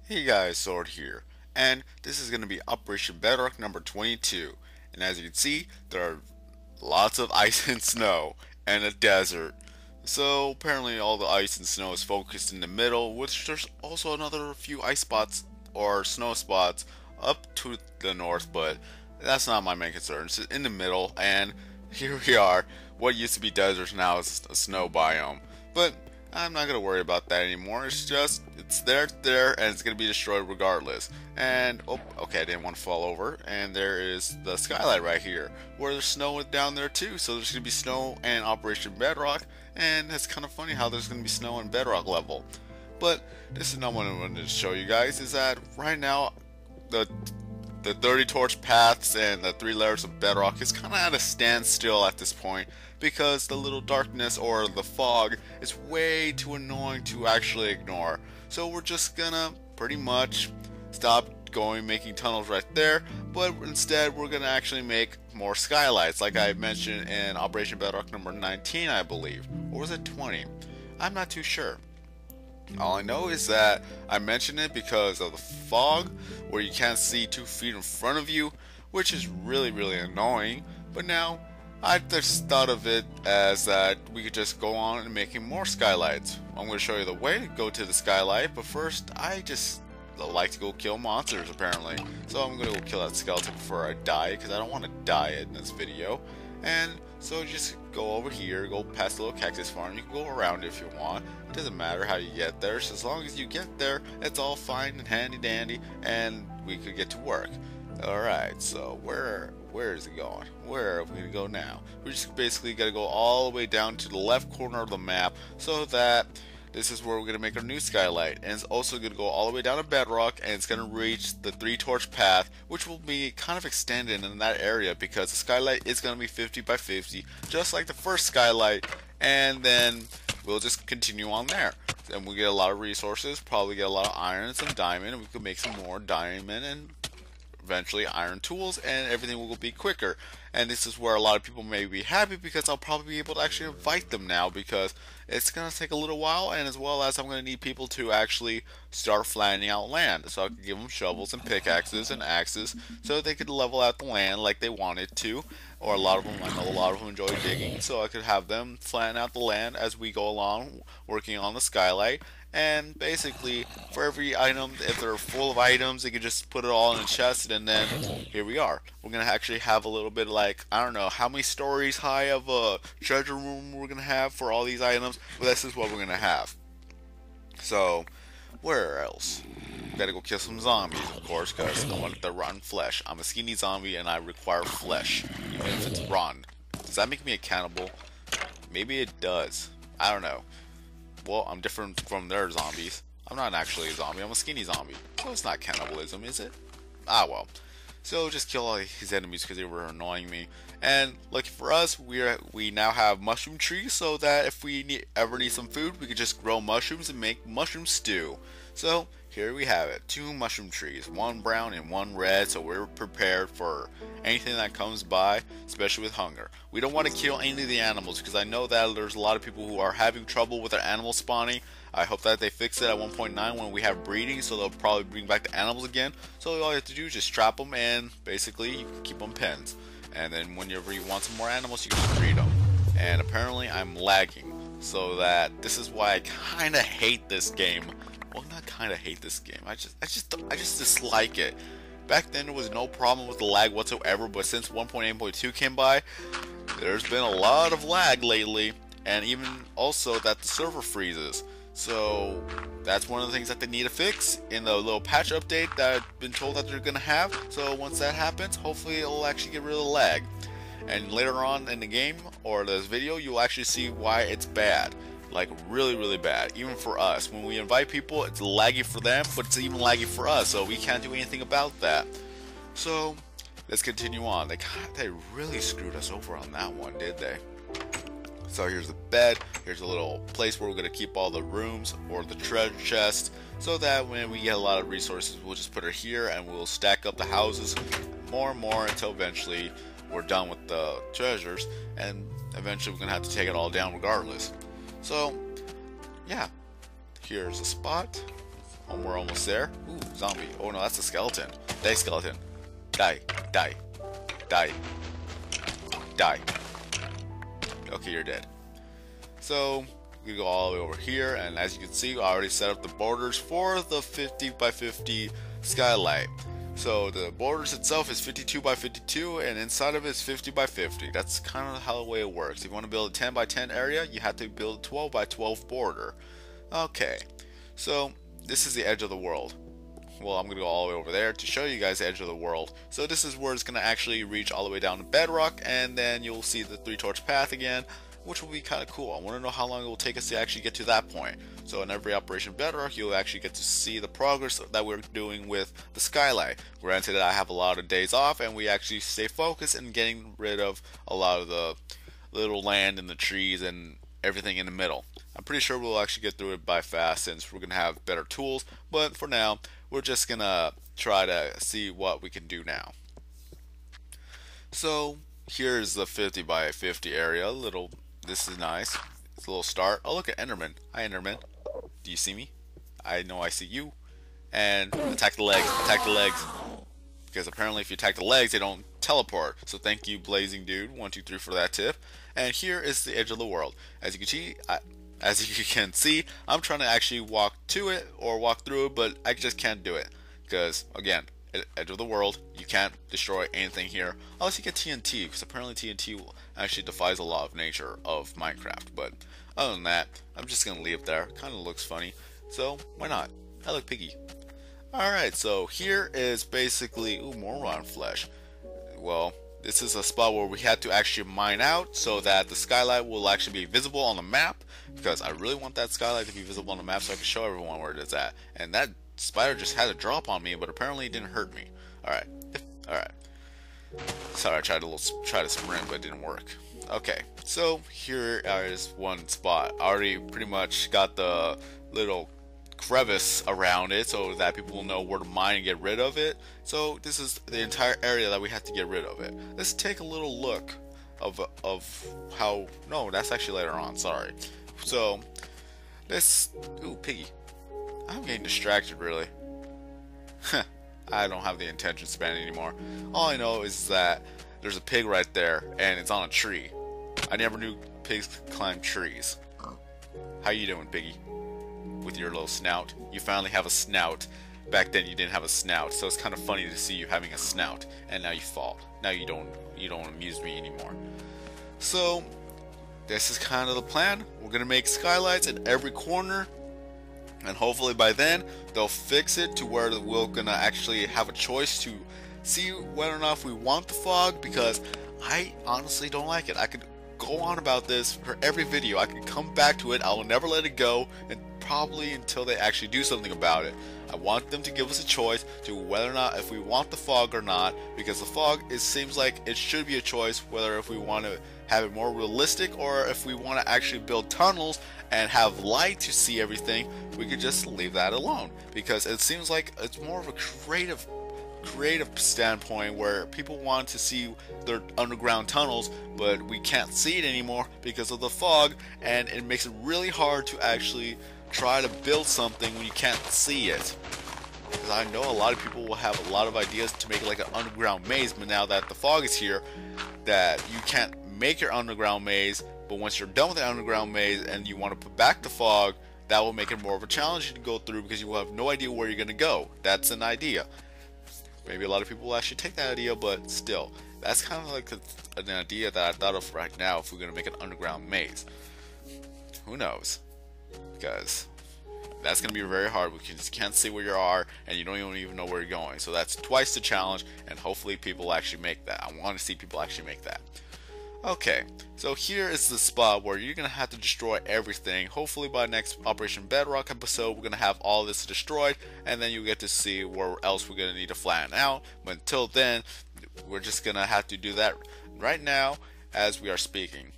Hey guys, Sword here, and this is going to be Operation Bedrock number 22. And as you can see, there are lots of ice and snow and a desert. So apparently all the ice and snow is focused in the middle, which there's also another few ice spots or snow spots up to the north, but that's not my main concern. It's in the middle, and here we are. What used to be deserts now is a snow biome. But I'm not gonna worry about that anymore. It's there, and it's gonna be destroyed regardless. And oh, okay, I didn't want to fall over. And there is the skylight right here, where there's snow down there too. So there's gonna be snow and Operation Bedrock, and it's kind of funny how there's gonna be snow and Bedrock level. But this is not what I wanted to show you guys. Is that right now the 30 torch paths and the 3 layers of bedrock is kind of at a standstill at this point because the little darkness or the fog is way too annoying to actually ignore. So we're just gonna pretty much stop making tunnels right there, but instead we're gonna actually make more skylights like I mentioned in Operation Bedrock number 19, I believe. Or was it 20? I'm not too sure. All I know is that I mentioned it because of the fog, where you can't see 2 feet in front of you, which is really annoying. But now, I just thought of it as that we could just go on and making more skylights. I'm going to show you the way to go to the skylight, but first, I just like to go kill monsters apparently. So I'm going to go kill that skeleton before I die, because I don't want to die in this video. And so just go over here, go past the little cactus farm. You can go around if you want. It doesn't matter how you get there. So as long as you get there, it's all fine and handy dandy, and we could get to work. Alright, so where is it going? Where are we gonna go now? We're just basically gonna go all the way down to the left corner of the map, so that this is where we're going to make our new skylight. And it's also going to go all the way down to bedrock, and it's going to reach the 3 torch path, which will be kind of extended in that area because the skylight is going to be 50 by 50, just like the first skylight. And then we'll just continue on there. And we'll get a lot of resources, probably get a lot of iron and some diamond, and we can make some more diamond and eventually iron tools, and everything will be quicker. And this is where a lot of people may be happy because I'll probably be able to actually invite them now, because it's going to take a little while, and as well as I'm going to need people to actually start flattening out land, so I can give them shovels and pickaxes and axes so they could level out the land like they wanted to. Or a lot of them, I know a lot of them enjoy digging, so I could have them flatten out the land as we go along working on the skylight. And basically, for every item, if they're full of items, you can just put it all in a chest, and then here we are. We're going to actually have a little bit like, I don't know how many stories high of a treasure room we're going to have for all these items, but this is what we're going to have. So, where else? Gotta go kill some zombies, of course, because I want the rotten flesh. I'm a skinny zombie, and I require flesh, even if it's rotten. Does that make me a cannibal? Maybe it does. I don't know. Well, I'm different from their zombies. I'm not actually a zombie, I'm a skinny zombie. So it's not cannibalism, is it? Ah, well. So just kill all these enemies because they were annoying me. And lucky for us, we now have mushroom trees, so that if we ever need some food, we could just grow mushrooms and make mushroom stew. So here we have it, 2 mushroom trees, 1 brown and 1 red, so we're prepared for anything that comes by, especially with hunger. We don't want to kill any of the animals, because I know that there's a lot of people who are having trouble with their animal spawning. I hope that they fix it at 1.9 when we have breeding, so they'll probably bring back the animals again. So all you have to do is just trap them, and basically you can keep them pens. And then whenever you want some more animals, you can just breed them. And apparently I'm lagging, so that this is why I kind of hate this game. Well, not kind of hate this game. I just dislike it. Back then there was no problem with the lag whatsoever, but since 1.8.2 came by, there's been a lot of lag lately, and even also that the server freezes. So that's one of the things that they need to fix in the little patch update that I've been told that they're gonna have. So once that happens, hopefully it'll actually get rid of the lag. And later on in the game or this video, you'll actually see why it's bad. Like really bad, even for us. When we invite people, it's laggy for them, but it's even laggy for us, so we can't do anything about that. So let's continue on. They really screwed us over on that one, did they? So here's the bed, here's a little place where we're going to keep all the rooms or the treasure chest, so that when we get a lot of resources, we'll just put it here and we'll stack up the houses more and more until eventually we're done with the treasures, and eventually we're going to have to take it all down regardless. So, yeah, here's a spot. Oh, we're almost there. Ooh, zombie. Oh no, that's a skeleton. Die, skeleton. Die. Die. Die. Die. Okay, you're dead. So we go all the way over here, and as you can see, I already set up the borders for the 50 by 50 skylight. So the borders itself is 52 by 52, and inside of it is 50 by 50. That's kind of how the way it works. If you want to build a 10 by 10 area, you have to build a 12 by 12 border. Okay, so this is the edge of the world. Well, I'm going to go all the way over there to show you guys the edge of the world. So this is where it's going to actually reach all the way down to Bedrock, and then you'll see the 3-torch path again, which will be kind of cool. I want to know how long it will take us to actually get to that point. So in every Operation Bedrock, you'll actually get to see the progress that we're doing with the Skylight. Granted, I have a lot of days off, and we actually stay focused in getting rid of a lot of the little land and the trees and everything in the middle. I'm pretty sure we'll actually get through it by fast since we're going to have better tools, but for now, we're just going to try to see what we can do now. So here's the 50 by 50 area. This is nice. It's a little start. Oh, look at Enderman. Hi, Enderman. Do you see me? I know I see you. And attack the legs. Attack the legs. Because apparently if you attack the legs, they don't teleport. So thank you, Blazing Dude 123 for that tip. And here is the edge of the world. As you can see, I'm trying to actually walk to it or walk through it, but I just can't do it. Because again, edge of the world, you can't destroy anything here unless you get TNT, because apparently TNT actually defies a law of nature of Minecraft. But other than that, I'm just gonna leave it there. Kind of looks funny, so why not? I look piggy. Alright, so here is basically more rotten flesh. Well, this is a spot where we had to actually mine out so that the skylight will actually be visible on the map, because I really want that skylight to be visible on the map so I can show everyone where it is at. And that spider just had a drop on me, but apparently it didn't hurt me. Alright. Alright. Sorry, I tried to sprint, but it didn't work. Okay, so here is one spot. I already pretty much got the little crevice around it so that people will know where to mine and get rid of it. So this is the entire area that we have to get rid of it. Let's take a little look of how... No, that's actually later on, sorry. So, this... Ooh, piggy. I'm getting distracted, really. I don't have the attention span anymore. All I know is that there's a pig right there, and it's on a tree. I never knew pigs could climb trees. How you doing, piggy? With your little snout. You finally have a snout. Back then you didn't have a snout, so it's kind of funny to see you having a snout, and now you fall. Now you don't amuse me anymore. So, this is kind of the plan. We're gonna make skylights in every corner, and hopefully by then they'll fix it to where we're gonna actually have a choice to see whether or not if we want the fog, because I honestly don't like it. I could go on about this for every video. I could come back to it. I will never let it go, and probably until they actually do something about it. I want them to give us a choice to whether or not if we want the fog or not, because the fog, it seems like it should be a choice whether if we want to have it more realistic or if we want to actually build tunnels and have light to see everything. We could just leave that alone, because it seems like it's more of a creative standpoint where people want to see their underground tunnels, but we can't see it anymore because of the fog, and it makes it really hard to actually try to build something when you can't see it. Because I know a lot of people will have a lot of ideas to make like an underground maze, but now that the fog is here, that you can't make your underground maze. But once you're done with the underground maze and you want to put back the fog, that will make it more of a challenge to go through, because you will have no idea where you're going to go. That's an idea. Maybe a lot of people will actually take that idea, but still, that's kind of like an idea that I thought of right now if we're going to make an underground maze. Who knows? Because that's going to be very hard. We just can't see where you are, and you don't even know where you're going. So that's twice the challenge, and hopefully people actually make that. I want to see people actually make that. Okay, so here is the spot where you're going to have to destroy everything. Hopefully by next Operation Bedrock episode, we're going to have all this destroyed, and then you get to see where else we're going to need to flatten out. But until then, we're just going to have to do that right now as we are speaking.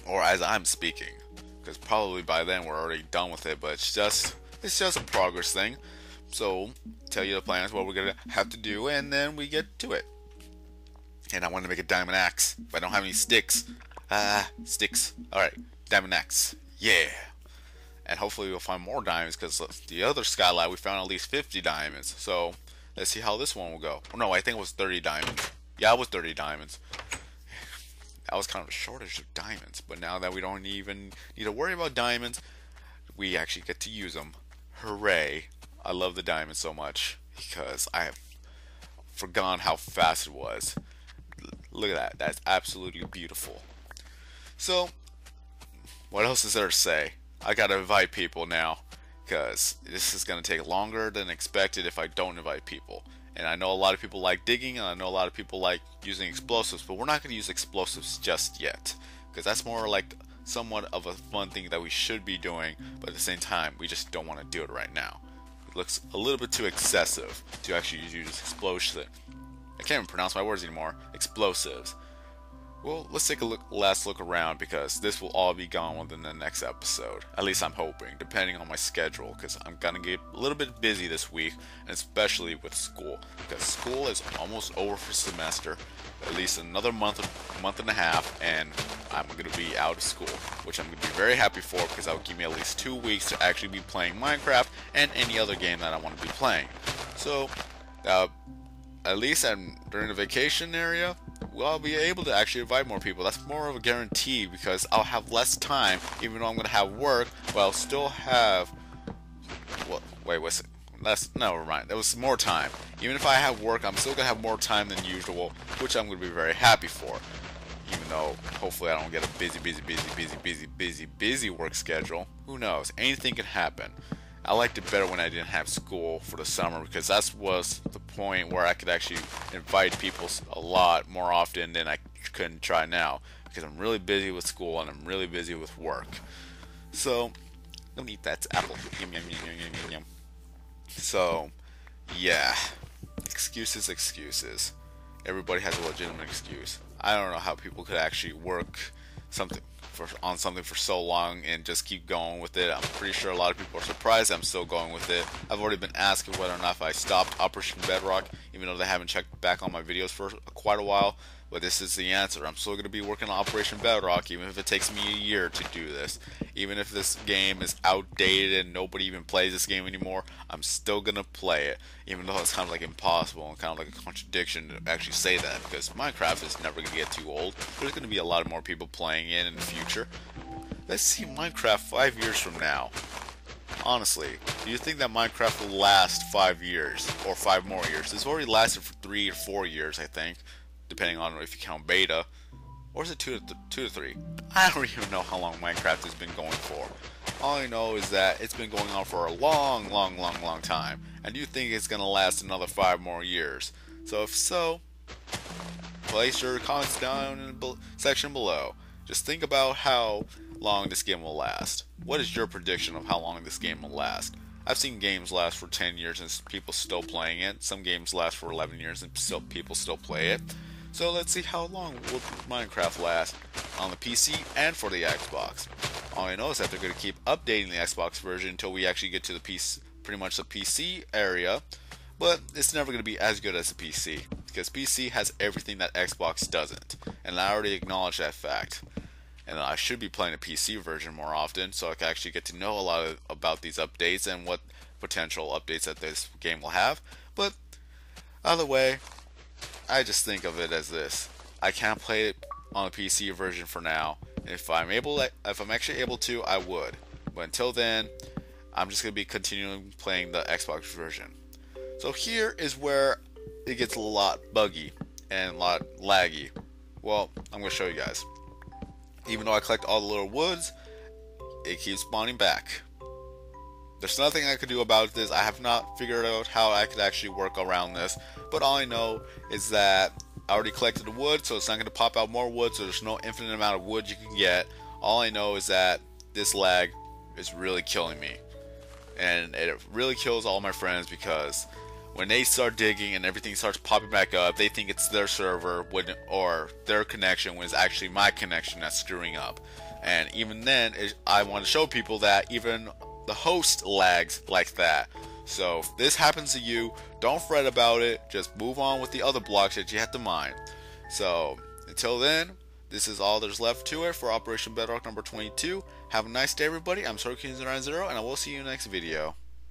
Or as I'm speaking. Because probably by then we're already done with it, but it's just a progress thing. So, tell you the plans, what we're going to have to do, and then we get to it. And I want to make a diamond axe, but I don't have any sticks. Sticks. Alright, diamond axe. Yeah. and hopefully we'll find more diamonds because the other skylight we found at least 50 diamonds. So let's see how this one will go. Oh, no, I think it was 30 diamonds. Yeah, it was 30 diamonds. That was kind of a shortage of diamonds, but now that we don't even need to worry about diamonds, we actually get to use them. Hooray! I love the diamonds so much because I have forgotten how fast it was. Look at that. That's absolutely beautiful. So, what else is there to say? I gotta invite people now because this is gonna take longer than expected if I don't invite people. And I know a lot of people like digging, and I know a lot of people like using explosives, but we're not gonna use explosives just yet because that's more like somewhat of a fun thing that we should be doing, but at the same time, we just don't want to do it right now. It looks a little bit too excessive to actually use explosives. I can't even pronounce my words anymore. Explosives. Well, let's take a last look around because this will all be gone within the next episode. At least I'm hoping, depending on my schedule, because I'm gonna get a little bit busy this week, and especially with school, because school is almost over for semester, at least another month and a half, and I'm gonna be out of school, which I'm gonna be very happy for because that will give me at least 2 weeks to actually be playing Minecraft and any other game that I want to be playing. So, at least during the vacation area, I'll be able to actually invite more people. That's more of a guarantee because I'll have less time, even though I'm going to have work, but I'll still have... Wait, what's it? Never mind. There was more time. Even if I have work, I'm still going to have more time than usual, which I'm going to be very happy for. Even though, hopefully I don't get a busy work schedule. Who knows? Anything can happen. I liked it better when I didn't have school for the summer because that was the point where I could actually invite people a lot more often than I can try now because I'm really busy with school and I'm really busy with work. So, let me eat that apple. Yum, yum, yum, yum, yum, yum. So, yeah. Excuses. Everybody has a legitimate excuse. I don't know how people could actually work on something for so long and just keep going with it. I'm pretty sure a lot of people are surprised I'm still going with it. I've already been asking whether or not if I stopped Operation Bedrock, even though they haven't checked back on my videos for quite a while. But this is the answer. I'm still going to be working on Operation Bedrock, even if it takes me a year to do this. Even if this game is outdated and nobody even plays this game anymore, I'm still going to play it. Even though it's kind of like impossible and kind of like a contradiction to actually say that, because Minecraft is never going to get too old. There's going to be a lot more people playing it in the future. Let's see Minecraft 5 years from now. Honestly, do you think that Minecraft will last 5 years or 5 more years? It's already lasted for 3 or 4 years, I think, depending on if you count beta. Or is it 2 to 3? I don't even know how long Minecraft has been going for. All I know is that it's been going on for a long time. And you think it's going to last another 5 more years. So if so, place your comments down in the section below. Just think about how long this game will last. What is your prediction of how long this game will last? I've seen games last for 10 years and people still playing it. Some games last for 11 years and people still play it. So let's see how long will Minecraft last on the PC and for the Xbox. All I know is that they're going to keep updating the Xbox version until we actually get to the PC, pretty much the PC area. But it's never going to be as good as the PC because PC has everything that Xbox doesn't. And I already acknowledge that fact. And I should be playing a PC version more often so I can actually get to know a lot about these updates and what potential updates that this game will have. But either way, I just think of it as this. I can't play it on a PC version for now. If I'm actually able to, I would. But until then, I'm just going to be continuing playing the Xbox version. So here is where it gets a lot buggy and a lot laggy. Well, I'm going to show you guys. Even though I collect all the little woods, it keeps spawning back. There's nothing I could do about this. I have not figured out how I could actually work around this. But all I know is that I already collected the wood, so it's not going to pop out more wood, so there's no infinite amount of wood you can get. All I know is that this lag is really killing me. And it really kills all my friends because when they start digging and everything starts popping back up, they think it's their server or their connection when it's actually my connection that's screwing up. And even then, I want to show people that even the host lags like that. So if this happens to you, don't fret about it. Just move on with the other blocks that you have to mine. So until then, this is all there's left to it for Operation Bedrock number 22. Have a nice day, everybody. I'm Sorkin090, and I will see you in the next video.